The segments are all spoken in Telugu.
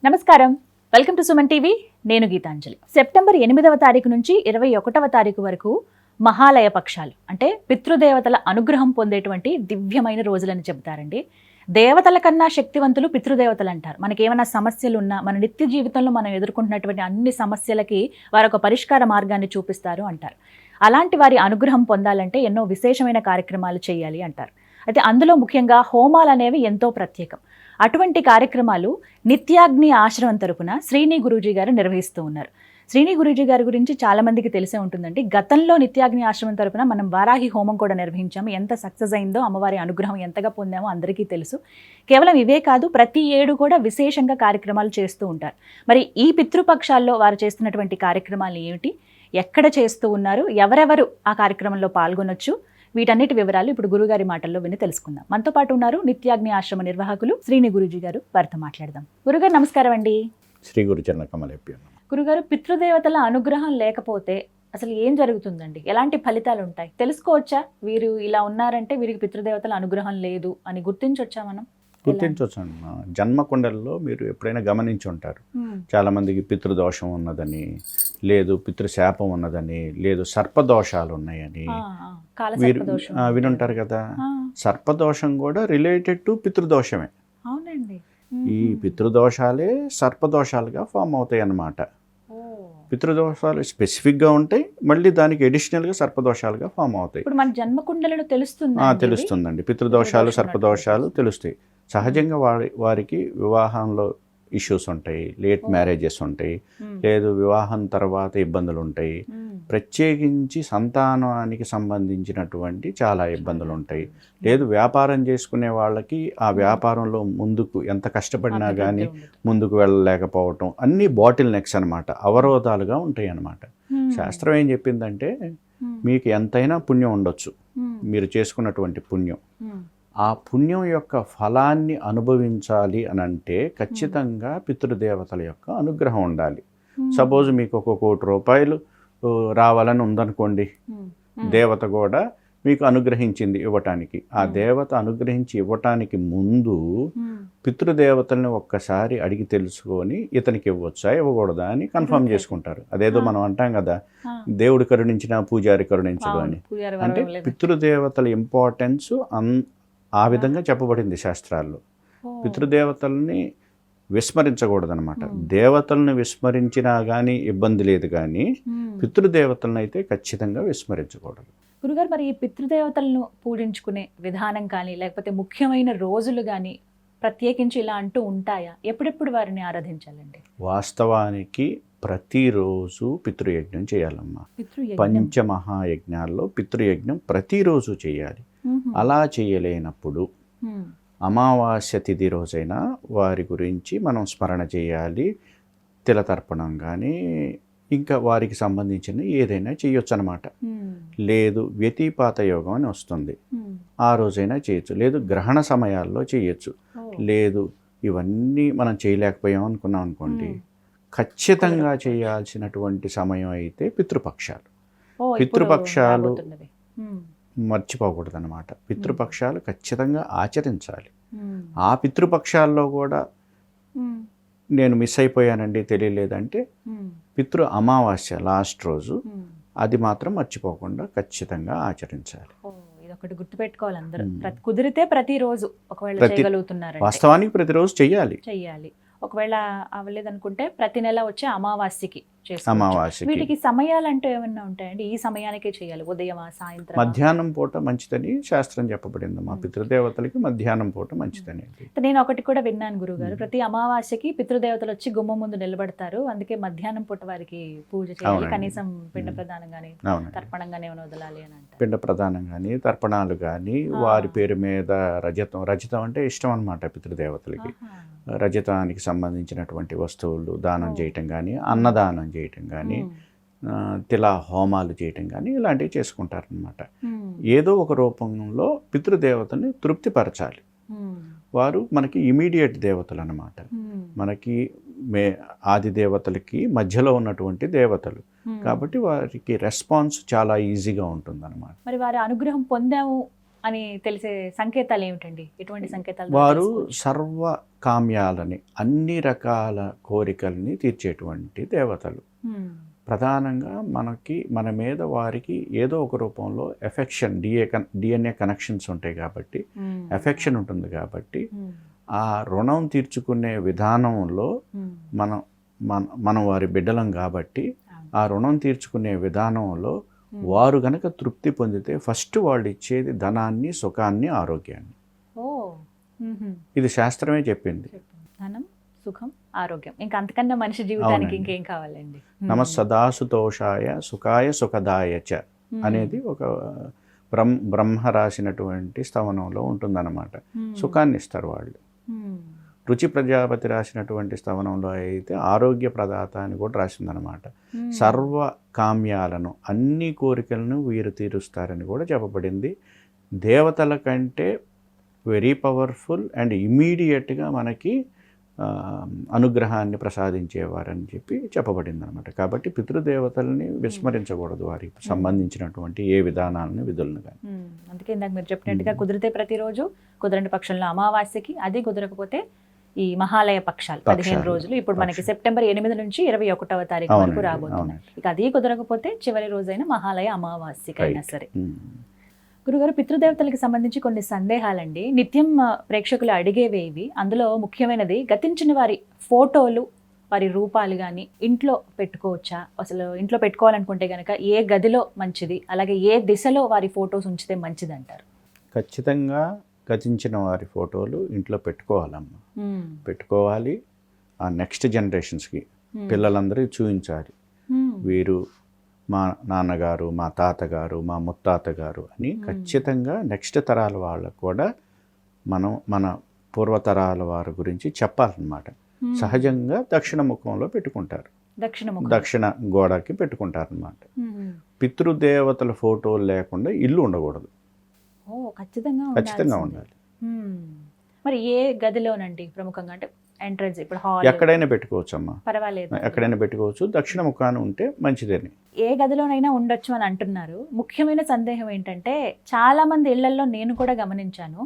నమస్కారం, వెల్కమ్ టు సుమన్ టీవీ. నేను గీతాంజలి. సెప్టెంబర్ 8వ తారీఖు నుంచి 21వ తారీఖు వరకు మహాలయ పక్షాలు అంటే పితృదేవతల అనుగ్రహం పొందేటువంటి దివ్యమైన రోజులని చెబుతారండి. దేవతల కన్నా శక్తివంతులు పితృదేవతలు అంటారు. మనకేమైనా సమస్యలు ఉన్నా, మన నిత్య జీవితంలో మనం ఎదుర్కొంటున్నటువంటి అన్ని సమస్యలకి వారు ఒక పరిష్కార మార్గాన్ని చూపిస్తారు అంటారు. అలాంటి వారి అనుగ్రహం పొందాలంటే ఎన్నో విశేషమైన కార్యక్రమాలు చేయాలి అంటారు. అయితే అందులో ముఖ్యంగా హోమాలు అనేవి ఎంతో ప్రత్యేకం. అటువంటి కార్యక్రమాలు నిత్యాగ్ని ఆశ్రమం తరపున శ్రీని గురూజీ గారు నిర్వహిస్తూ ఉన్నారు. శ్రీని గురూజీ గారి గురించి చాలా మందికి తెలిసే ఉంటుందండి. గతంలో నిత్యాగ్ని ఆశ్రమం తరపున మనం వారాహి హోమం కూడా నిర్వహించాము. ఎంత సక్సెస్ అయిందో, అమ్మవారి అనుగ్రహం ఎంతగా పొందామో అందరికీ తెలుసు. కేవలం ఇవే కాదు, ప్రతి ఏడు కూడా విశేషంగా కార్యక్రమాలు చేస్తూ ఉంటారు. మరి ఈ పితృపక్షాల్లో వారు చేస్తున్నటువంటి కార్యక్రమాలు ఏమిటి, ఎక్కడ చేస్తూ ఉన్నారు, ఎవరెవరు ఆ కార్యక్రమంలో పాల్గొనొచ్చు, వీటన్నిటి వివరాలు ఇప్పుడు గురుగారి మాటల్లో విని తెలుసుకుందాం. మనతో పాటు ఉన్నారు నిత్యాగ్ని ఆశ్రమ నిర్వాహకులు శ్రీని గురూజీ గారు. వారితో మాట్లాడదాం. గురుగారు నమస్కారం అండి. శ్రీ గురుచరణ కమలేప్య. గురుగారు, పితృదేవతల అనుగ్రహం లేకపోతే అసలు ఏం జరుగుతుందండి? ఎలాంటి ఫలితాలు ఉంటాయి? తెలుసుకోవచ్చా? వీరు ఇలా ఉన్నారంటే వీరికి పితృదేవతల అనుగ్రహం లేదు అని గుర్తించవచ్చా మనం? గుర్తించవచ్చు అండి. జన్మకుండల్లో మీరు ఎప్పుడైనా గమనించి ఉంటారు, చాలామందికి పితృదోషం ఉన్నదని, లేదు పితృశాపం ఉన్నదని, లేదు సర్పదోషాలు ఉన్నాయని మీరు వినుంటారు కదా. సర్పదోషం కూడా రిలేటెడ్ టు పితృదోషమే. అవునండి. ఈ పితృదోషాలే సర్పదోషాలుగా ఫామ్ అవుతాయి అన్నమాట. పితృదోషాలు స్పెసిఫిక్గా ఉంటాయి, మళ్ళీ దానికి అడిషనల్గా సర్పదోషాలుగా ఫామ్ అవుతాయి. ఇప్పుడు మన జన్మకుండలలో తెలుస్తుందండి. పితృదోషాలు సర్పదోషాలు తెలుస్తాయి. సహజంగా వారికి వివాహంలో ఇష్యూస్ ఉంటాయి, లేట్ మ్యారేజెస్ ఉంటాయి, లేదు వివాహం తర్వాత ఇబ్బందులు ఉంటాయి, ప్రత్యేకించి సంతానానికి సంబంధించినటువంటి చాలా ఇబ్బందులు ఉంటాయి, లేదు వ్యాపారం చేసుకునే వాళ్ళకి ఆ వ్యాపారంలో ముందుకు ఎంత కష్టపడినా కానీ ముందుకు వెళ్ళలేకపోవటం, అన్నీ బాటిల్ నెక్స్ అనమాట, అవరోధాలుగా ఉంటాయి అన్నమాట. శాస్త్రం ఏం చెప్పిందంటే, మీకు ఎంతైనా పుణ్యం ఉండొచ్చు, మీరు చేసుకున్నటువంటి పుణ్యం, ఆ పుణ్యం యొక్క ఫలాన్ని అనుభవించాలి అని అంటే ఖచ్చితంగా పితృదేవతల యొక్క అనుగ్రహం ఉండాలి. సపోజ్ మీకు 1 కోటి రూపాయలు రావాలని ఉందనుకోండి, దేవత కూడా మీకు అనుగ్రహించింది ఇవ్వటానికి. ఆ దేవత అనుగ్రహించి ఇవ్వటానికి ముందు పితృదేవతల్ని ఒక్కసారి అడిగి తెలుసుకొని ఇతనికి ఇవ్వచ్చా ఇవ్వకూడదా అని కన్ఫర్మ్ చేసుకుంటారు. అదేదో మనం అంటాం కదా, దేవుడు కరుణించిన పూజారి కరుణించడు అని. అంటే పితృదేవతల ఇంపార్టెన్స్ ఆ విధంగా చెప్పబడింది శాస్త్రాల్లో. పితృదేవతల్ని విస్మరించకూడదనమాట. దేవతలను విస్మరించినా కానీ ఇబ్బంది లేదు, కానీ పితృదేవతలను అయితే ఖచ్చితంగా విస్మరించకూడదు. గురుగారు, మరి ఈ పితృదేవతలను పూజించుకునే విధానం కానీ, లేకపోతే ముఖ్యమైన రోజులు కానీ ప్రత్యేకించి ఇలా అంటూ ఉంటాయా? ఎప్పుడెప్పుడు వారిని ఆరాధించాలండి? వాస్తవానికి ప్రతిరోజు పితృయజ్ఞం చేయాలమ్మా. పంచమహాయజ్ఞాల్లో పితృయజ్ఞం ప్రతిరోజు చేయాలి. అలా చేయలేనప్పుడు అమావాస్య తిథి రోజైనా వారి గురించి మనం స్మరణ చేయాలి. తిలతర్పణం కానీ ఇంకా వారికి సంబంధించిన ఏదైనా చేయొచ్చు అనమాట. లేదు వ్యతిపాత యోగం అని వస్తుంది, ఆ రోజైనా చేయొచ్చు. లేదు గ్రహణ సమయాల్లో చేయొచ్చు. లేదు ఇవన్నీ మనం చేయలేకపోయాం అనుకున్నాం అనుకోండి, ఖచ్చితంగా చేయాల్సినటువంటి సమయం అయితే పితృపక్షాలు. పితృపక్షాలు మర్చిపోకూడదు అనమాట. పితృపక్షాలు ఖచ్చితంగా ఆచరించాలి. ఆ పితృపక్షాల్లో కూడా నేను మిస్ అయిపోయానండి, తెలియలేదంటే పితృ అమావాస్య లాస్ట్ రోజు, అది మాత్రం మర్చిపోకుండా ఖచ్చితంగా ఆచరించాలి. ఇదొకటి గుర్తుపెట్టుకోవాలి అందరూ. కుదిరితే ప్రతిరోజు, ఒకవేళ చేయగలుగుతున్నారు వాస్తవానికి ప్రతిరోజు చెయ్యాలి. ఒకవేళ అవ్వలేదనుకుంటే ప్రతి నెల వచ్చే అమావాస్యకి చేసుకోవచ్చు. వీటికి సమయాలు అంటూ ఏమన్నా ఉంటాయండి? ఈ సమయానికే చేయాలి, ఉదయమా సాయంత్రం? మధ్యాహ్నం పూట మంచిదని శాస్త్రం చెప్పబడింది. మా పితృదేవతలకి మధ్యాహ్నం పూట మంచిదని. నేను ఒకటి కూడా విన్నాను గురుగారు, ప్రతి అమావాస్యకి పితృదేవతలు వచ్చి గుమ్మం ముందు నిలబడతారు, అందుకే మధ్యాహ్నం పూట వారికి పూజ చేయాలి, కనీసం పిండ ప్రదానం కానీ తర్పణం కానీ ఏమైనా వదలాలి అని అంటారు. పిండ ప్రదానం కానీ తర్పణాలు కానీ, వారి పేరు మీద రజతం అంటే ఇష్టం అనమాట పితృదేవతలకి. రజతానికి సంబంధించినటువంటి వస్తువులు దానం చేయటం కానీ, అన్నదానం చేయటం కానీ, తిలా హోమాలు చేయటం కానీ ఇలాంటివి చేసుకుంటారనమాట. ఏదో ఒక రూపంలో పితృదేవతని తృప్తిపరచాలి. వారు మనకి ఇమీడియట్ దేవతలు అన్నమాట. మనకి ఆది దేవతలకి మధ్యలో ఉన్నటువంటి దేవతలు కాబట్టి వారికి రెస్పాన్స్ చాలా ఈజీగా ఉంటుంది అన్నమాట. మరి వారి అనుగ్రహం పొందాము అని తెలిసే సంకేతాలు ఏమిటండి? ఎటువంటి సంకేతాలు వారు తెలుసుకోవచ్చు? సర్వ కామ్యాలని, అన్ని రకాల కోరికల్ని తీర్చేటువంటి దేవతలు. మ్మ్. ప్రధానంగా మన మీద వారికి ఏదో ఒక రూపంలో ఎఫెక్షన్, డిఎన్ఏ కనెక్షన్స్ ఉంటాయి కాబట్టి, మ్మ్. ఎఫెక్షన్ ఉంటుంది కాబట్టి, మ్మ్. ఆ రుణం తీర్చుకునే విధానంలో మ్మ్. మనం మనం వారి బిడ్డలం కాబట్టి, ఆ రుణం తీర్చుకునే విధానంలో వారు గనక తృప్తి పొందితే ఫస్ట్ వాళ్ళు ఇచ్చేది ధనాన్ని, సుఖాన్ని, ఆరోగ్యాన్ని. ఓ. మ్మ్. ఇది శాస్త్రమే చెప్పింది. ధనం, సుఖం, ఆరోగ్యం, ఇంకా అంతకన్నా మనిషి జీవితానికి అవునండి. ఇంకేం కావాలండి? నమస్సదాసుతోషాయ సుఖాయ సుఖదాయ చ అనేది ఒక బ్రహ్మ రాసినటువంటి స్తవనంలో ఉంటుందన్నమాట. సుఖాన్ని ఇస్తారు వాళ్ళు. రుచి ప్రజాపతి రాసినటువంటి స్తవనంలో అయితే ఆరోగ్య ప్రదాత అని కూడా రాసిందనమాట. సర్వ కామ్యాలను, అన్ని కోరికలను వీరు తీరుస్తారని కూడా చెప్పబడింది. దేవతల కంటే వెరీ పవర్ఫుల్ అండ్ ఇమీడియట్గా మనకి అనుగ్రహాన్ని ప్రసాదించేవారని చెప్పబడింది అనమాట. కాబట్టి పితృదేవతల్ని విస్మరించకూడదు, వారికి సంబంధించినటువంటి ఏ విధానాలను, విధులను కానీ. అందుకే ఇందాక మీరు చెప్పినట్టుగా కుదిరితే ప్రతిరోజు, కుదరని పక్షంలో అమావాస్యకి, అది కుదరకపోతే ఈ మహాలయ పక్షాలు 15 రోజులు. ఇప్పుడు మనకి సెప్టెంబర్ 8 నుంచి 21వ తారీఖు వరకు రాబోతున్నాయి. ఇక అది కుదరకపోతే చివరి రోజైన మహాలయ అమావాస్యకైనా సరే. గురుగారు, పితృదేవతలకు సంబంధించి కొన్ని సందేహాలండి. నిత్యం ప్రేక్షకులు అడిగేవి ఇవి. అందులో ముఖ్యమైనది, గతించిన వారి ఫోటోలు, వారి రూపాలు కానీ ఇంట్లో పెట్టుకోవచ్చా? అసలు ఇంట్లో పెట్టుకోవాలనుకుంటే కనుక ఏ గదిలో మంచిది, అలాగే ఏ దిశలో వారి ఫొటోస్ ఉంచితే మంచిది అంటారు? ఖచ్చితంగా గతించిన వారి ఫోటోలు ఇంట్లో పెట్టుకోవాలమ్మా. పెట్టుకోవాలి. ఆ నెక్స్ట్ జనరేషన్స్కి పిల్లలందరూ చూపించాలి. వీరు మా నాన్నగారు, మా తాతగారు, మా ముత్తాతగారు అని ఖచ్చితంగా నెక్స్ట్ తరాల వాళ్ళకు కూడా మన పూర్వతరాల వారి గురించి చెప్పాలన్నమాట. సహజంగా దక్షిణ ముఖంలో పెట్టుకుంటారు, దక్షిణ గోడకి పెట్టుకుంటారన్నమాట. పితృదేవతల ఫోటోలు లేకుండా ఇల్లు ఉండకూడదు. ఖచ్చితంగా ఉండాలి. మరి ఏ గదిలోనండి ప్రముఖంగా? అంటే ఎంట్రన్స్, ఇప్పుడు హాల్, ఎక్కడైనా పెట్టుకోవచ్చమ్మా, పర్వాలేదు, ఎక్కడైనా పెట్టుకోవచ్చు. దక్షిణ ముఖాన ఉంటే మంచిదని. ఏ గదిలోనైనా ఉండొచ్చు అని అంటున్నారు. ముఖ్యమైన సందేహం ఏంటంటే, చాలా మంది ఇళ్లలో నేను కూడా గమనించాను,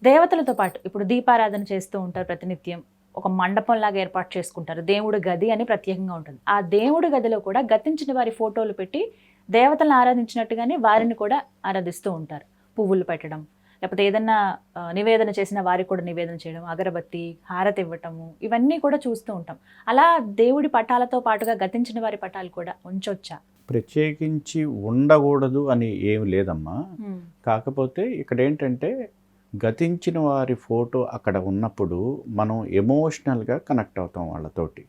దేవతలతో పాటు ఇప్పుడు దీపారాధన చేస్తూ ఉంటారు ప్రతినిత్యం. ఒక మండపం లాగా ఏర్పాటు చేసుకుంటారు, దేవుడి గది అని ప్రత్యేకంగా ఉంటుంది. ఆ దేవుడి గదిలో కూడా గతించిన వారి ఫోటోలు పెట్టి దేవతలను ఆరాధించినట్టుగానే వారిని కూడా ఆరాధిస్తూ ఉంటారు. పువ్వులు పెట్టడం, లేకపోతే ఏదన్నా నివేదన చేసిన వారికి కూడా నివేదన చేయడం, అగరబత్తి, హారతి ఇవ్వటము, ఇవన్నీ కూడా చూస్తూ ఉంటాం. అలా దేవుడి పటాలతో పాటుగా గతించిన వారి పటాలు కూడా ఉంచొచ్చా? ప్రత్యేకించి ఉండకూడదు అని ఏమి లేదమ్మా. కాకపోతే ఇక్కడ ఏంటంటే, గతించిన వారి ఫోటో అక్కడ ఉన్నప్పుడు మనం ఎమోషనల్గా కనెక్ట్ అవుతాం వాళ్ళతోటి.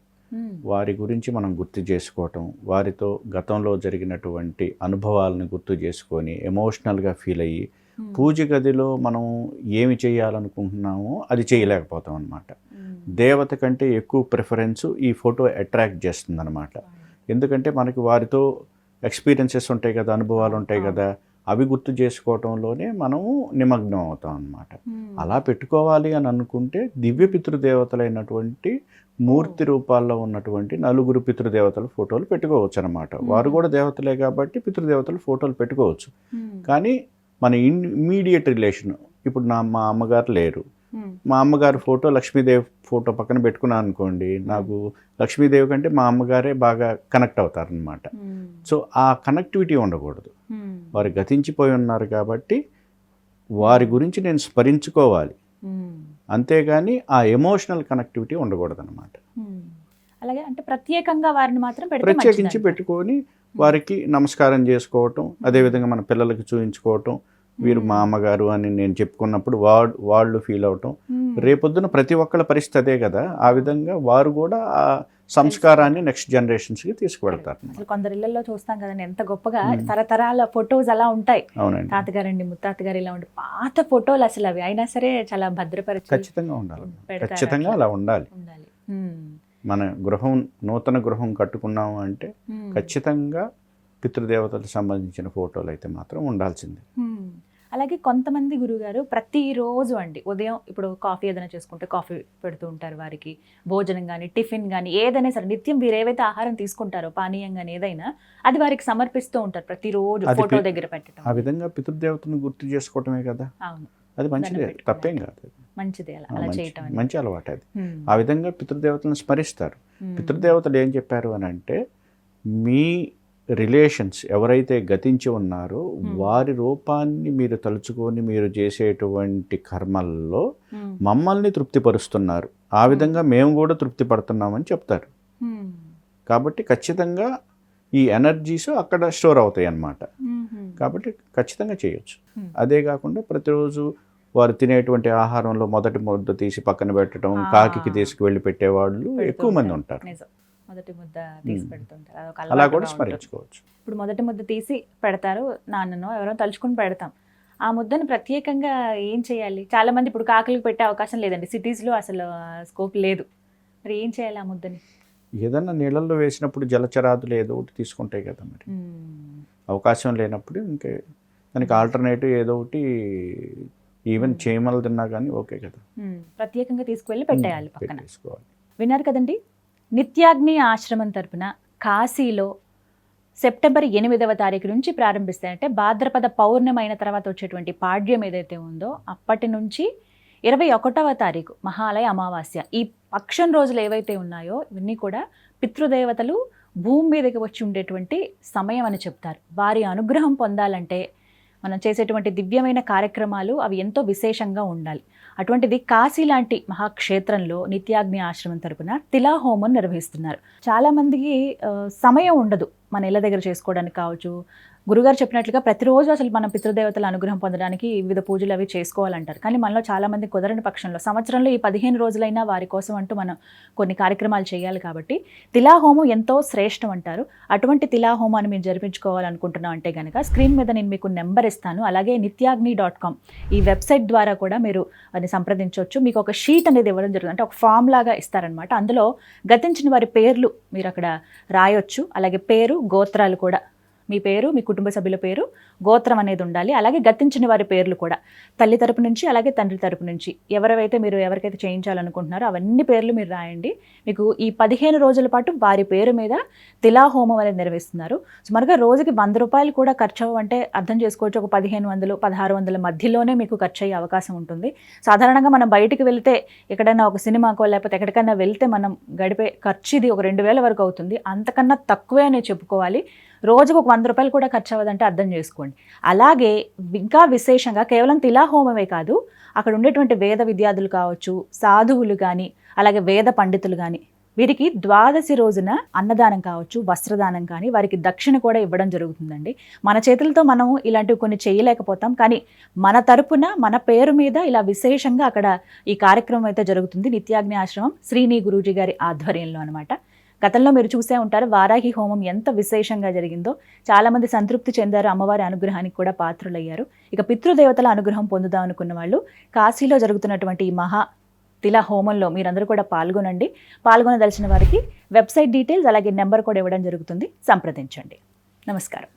వారి గురించి మనం గుర్తు చేసుకోవటం, వారితో గతంలో జరిగినటువంటి అనుభవాలను గుర్తు చేసుకొని ఎమోషనల్గా ఫీల్ అయ్యి, పూజ గదిలో మనం ఏమి చేయాలనుకుంటున్నామో అది చేయలేకపోతాం అన్నమాట. దేవత కంటే ఎక్కువ ప్రిఫరెన్స్ ఈ ఫోటో అట్రాక్ట్ చేస్తుంది అనమాట. ఎందుకంటే మనకి వారితో ఎక్స్పీరియన్సెస్ ఉంటాయి కదా, అనుభవాలు ఉంటాయి కదా, అవి గుర్తు చేసుకోవటంలోనే మనము నిమగ్నం అవుతాం అన్నమాట. అలా పెట్టుకోవాలి అని అనుకుంటే దివ్య పితృదేవతలైనటువంటి మూర్తి రూపాల్లో ఉన్నటువంటి 4 పితృదేవతల ఫోటోలు పెట్టుకోవచ్చు అనమాట. వారు కూడా దేవతలే కాబట్టి పితృదేవతల ఫోటోలు పెట్టుకోవచ్చు. కానీ మన ఇమ్మీడియట్ రిలేషన్, ఇప్పుడు మా అమ్మగారు లేరు, మా అమ్మగారి ఫోటో లక్ష్మీదేవి ఫోటో పక్కన పెట్టుకున్నాను అనుకోండి, నాకు లక్ష్మీదేవి కంటే మా అమ్మగారే బాగా కనెక్ట్ అవుతారనమాట. సో ఆ కనెక్టివిటీ ఉండకూడదు. వారు గతించిపోయి ఉన్నారు కాబట్టి వారి గురించి నేను స్మరించుకోవాలి, అంతేగాని ఆ ఎమోషనల్ కనెక్టివిటీ ఉండకూడదు అనమాట. అలాగే అంటే ప్రత్యేకంగా వారిని మాత్రం ప్రత్యేకించి పెట్టుకొని వారికి నమస్కారం చేసుకోవటం, అదేవిధంగా మన పిల్లలకి చూపించుకోవటం, వీరు మా అమ్మగారు అని నేను చెప్పుకున్నప్పుడు వాళ్ళు ఫీల్ అవటం. రేపొద్దున ప్రతి ఒక్కళ్ళ పరిస్థితి అదే కదా, ఆ విధంగా వారు కూడా ఆ సంస్కారాన్ని నెక్స్ట్ జనరేషన్స్కి తీసుకువెళ్తారు. కొందరు ఇళ్లలో చూస్తాం కదండి, ఎంత గొప్పగా తరతరాల ఫొటోస్ అలా ఉంటాయి. అవునండి, తాతగారండి, ముత్తాతగారు ఇలా ఉండి పాత ఫోటోలు అసలు అవి అయినా సరే చాలా భద్రపరిచి ఖచ్చితంగా ఉండాలి. ఖచ్చితంగా అలా ఉండాలి. మన నూతన గృహం కట్టుకున్నాము అంటే ఖచ్చితంగా పితృదేవతలకు సంబంధించిన ఫోటోలు అయితే మాత్రం ఉండాల్సిందే. అలాగే కొంతమంది గురుగారు ప్రతిరోజు అండి ఉదయం ఇప్పుడు కాఫీ ఏదైనా చేసుకుంటే కాఫీ పెడుతూ ఉంటారు వారికి, భోజనం కానీ టిఫిన్ కానీ ఏదైనా సరే నిత్యం వీరు ఏవైతే ఆహారం తీసుకుంటారో పానీయం కానీ ఏదైనా అది వారికి సమర్పిస్తూ ఉంటారు ప్రతిరోజు అది ఫోటో దగ్గర పెట్టడం. ఆ విధంగా పితృదేవతను గుర్తు చేసుకోవటమే కదా, అవును, అది మంచిదే, తప్పేం కాదు. మంచిదే అలా చేయటం అనేది. మంచి అలవాటు అది. ఆ విధంగా పితృదేవతలను స్మరిస్తారు. పితృదేవతలు ఏం చెప్పారు అని అంటే, మీ రిలేషన్స్ ఎవరైతే గతించి ఉన్నారో వారి రూపాన్ని మీరు తలుచుకొని మీరు చేసేటువంటి కర్మల్లో మమ్మల్ని తృప్తిపరుస్తున్నారు, ఆ విధంగా మేము కూడా తృప్తి పడుతున్నామని చెప్తారు. కాబట్టి ఖచ్చితంగా ఈ ఎనర్జీస్ అక్కడ స్టోర్ అవుతాయి అన్నమాట. కాబట్టి ఖచ్చితంగా చేయొచ్చు. అదే కాకుండా ప్రతిరోజు వారు తినేటువంటి ఆహారంలో మొదటి ముద్ద తీసి పక్కన పెట్టడం, కాకికి తీసుకువెళ్ళి పెట్టేవాళ్ళు ఎక్కువ మంది ఉంటారు. మొదటి ముద్ద తీసి పెడుతుంటారు, అలా కూడా స్మరించుకోవచ్చు. ఇప్పుడు మొదటి ముద్ద తీసి పెడతారు, నాన్ననో ఎవరో తలుచుకుని పెడతాం. ఆ ముద్దను ప్రత్యేకంగా ఏం చేయాలి? చాలా మంది ఇప్పుడు కాకులకు పెట్టే అవకాశం లేదండి, సిటీస్లో అసలు స్కోప్ లేదు. మరి ఏం చేయాలి ఆ ముద్దని? ఏదన్నా నీళ్ళల్లో వేసినప్పుడు జలచరాదులు ఏదో ఒకటి తీసుకుంటాయి కదా, మరి అవకాశం లేనప్పుడు ఇంకే దానికి ఆల్టర్నేటివ్ ఏదో ఒకటి, ఈవెన్ చీమలు తిన్నా కానీ ఓకే కదా, ప్రత్యేకంగా తీసుకువెళ్ళి పెట్టేయాలి పక్కన. తీసుకోవాలి. విన్నారు కదండి, నిత్యాగ్ని ఆశ్రమం తరపున కాశీలో సెప్టెంబర్ 8వ తారీఖు నుంచి ప్రారంభిస్తాయంటే భాద్రపద పౌర్ణమి అయిన తర్వాత వచ్చేటువంటి పాడ్యం ఏదైతే ఉందో అప్పటి నుంచి 21వ తారీఖు మహాలయ అమావాస్య, ఈ పక్షం రోజులు ఏవైతే ఉన్నాయో ఇవన్నీ కూడా పితృదేవతలు భూమి మీదకి వచ్చి ఉండేటువంటి సమయం అని చెప్తారు. వారి అనుగ్రహం పొందాలంటే మనం చేసేటువంటి దివ్యమైన కార్యక్రమాలు అవి ఎంతో విశేషంగా ఉండాలి. అటువంటిది కాశీ లాంటి మహాక్షేత్రంలో నిత్యాగ్ని ఆశ్రమం తరపున తిలాహోమం నిర్వహిస్తున్నారు. చాలామందికి సమయం ఉండదు మన ఇళ్ళ దగ్గర చేసుకోవడానికి కావచ్చు. గురుగారు చెప్పినట్లుగా ప్రతిరోజు అసలు మనం పితృదేవతల అనుగ్రహం పొందడానికి వివిధ పూజలు అవి చేసుకోవాలంటారు. కానీ మనలో చాలామంది కుదరని పక్షంలో సంవత్సరంలో ఈ 15 రోజులైనా వారి కోసం అంటూ మనం కొన్ని కార్యక్రమాలు చేయాలి. కాబట్టి తిలాహోమం ఎంతో శ్రేష్టం అంటారు. అటువంటి తిలాహోమాన్ని మీరు జరిపించుకోవాలనుకుంటున్నాం అంటే కనుక స్క్రీన్ మీద నేను మీకు నెంబర్ ఇస్తాను. అలాగే nityagni.com ఈ వెబ్సైట్ ద్వారా కూడా మీరు అని సంప్రదించవచ్చు. మీకు ఒక షీట్ అనేది ఇవ్వడం జరుగుతుంది, అంటే ఒక ఫామ్ లాగా ఇస్తారనమాట. అందులో గతించిన వారి పేర్లు మీరు అక్కడ రాయొచ్చు. అలాగే పేరు, గోత్రాలు కూడా, మీ పేరు, మీ కుటుంబ సభ్యుల పేరు, గోత్రం అనేది ఉండాలి. అలాగే గతించిన వారి పేర్లు కూడా తల్లి తరపు నుంచి అలాగే తండ్రి తరపు నుంచి ఎవరికైతే చేయించాలనుకుంటున్నారో అవన్నీ పేర్లు మీరు రాయండి. మీకు ఈ 15 రోజుల పాటు వారి పేరు మీద తిలాహోమం అనేది నిర్వహిస్తున్నారు. సుమారుగా రోజుకి 100 రూపాయలు కూడా ఖర్చు అంటే అర్థం చేసుకోవచ్చు. ఒక 1500, 1600 మధ్యలోనే మీకు ఖర్చు అయ్యే అవకాశం ఉంటుంది. సాధారణంగా మనం బయటికి వెళ్తే ఎక్కడైనా ఒక సినిమాకో లేకపోతే ఎక్కడికైనా వెళ్తే మనం గడిపే ఖర్చు ఇది ఒక 2000 వరకు అవుతుంది. అంతకన్నా తక్కువే అనే చెప్పుకోవాలి. రోజుకు ఒక 100 రూపాయలు కూడా ఖర్చు అవ్వదంటే అర్థం చేసుకోండి. అలాగే ఇంకా విశేషంగా కేవలం తిలాహోమమే కాదు, అక్కడ ఉండేటువంటి వేద విద్యార్థులు కావచ్చు, సాధువులు కానీ అలాగే వేద పండితులు కానీ వీరికి ద్వాదశి రోజున అన్నదానం కావచ్చు, వస్త్రదానం కానీ వారికి దక్షిణ కూడా ఇవ్వడం జరుగుతుందండి. మన చేతులతో మనం ఇలాంటివి కొన్ని చేయలేకపోతాం, కానీ మన తరపున మన పేరు మీద ఇలా విశేషంగా అక్కడ ఈ కార్యక్రమం అయితే జరుగుతుంది. నిత్యాగ్ని ఆశ్రమం శ్రీని గురూజీ గారి ఆధ్వర్యంలో అనమాట. గతంలో మీరు చూసే ఉంటారు వారాహి హోమం ఎంత విశేషంగా జరిగిందో. చాలామంది సంతృప్తి చెందారు, అమ్మవారి అనుగ్రహానికి కూడా పాత్రులయ్యారు. ఇక పితృదేవతల అనుగ్రహం పొందుదాం అనుకున్న వాళ్ళు కాశీలో జరుగుతున్నటువంటి ఈ మహా తిలా హోమంలో మీరందరూ కూడా పాల్గొనండి. పాల్గొనదలిచిన వారికి వెబ్సైట్ డీటెయిల్స్ అలాగే నెంబర్ కూడా ఇవ్వడం జరుగుతుంది, సంప్రదించండి. నమస్కారం.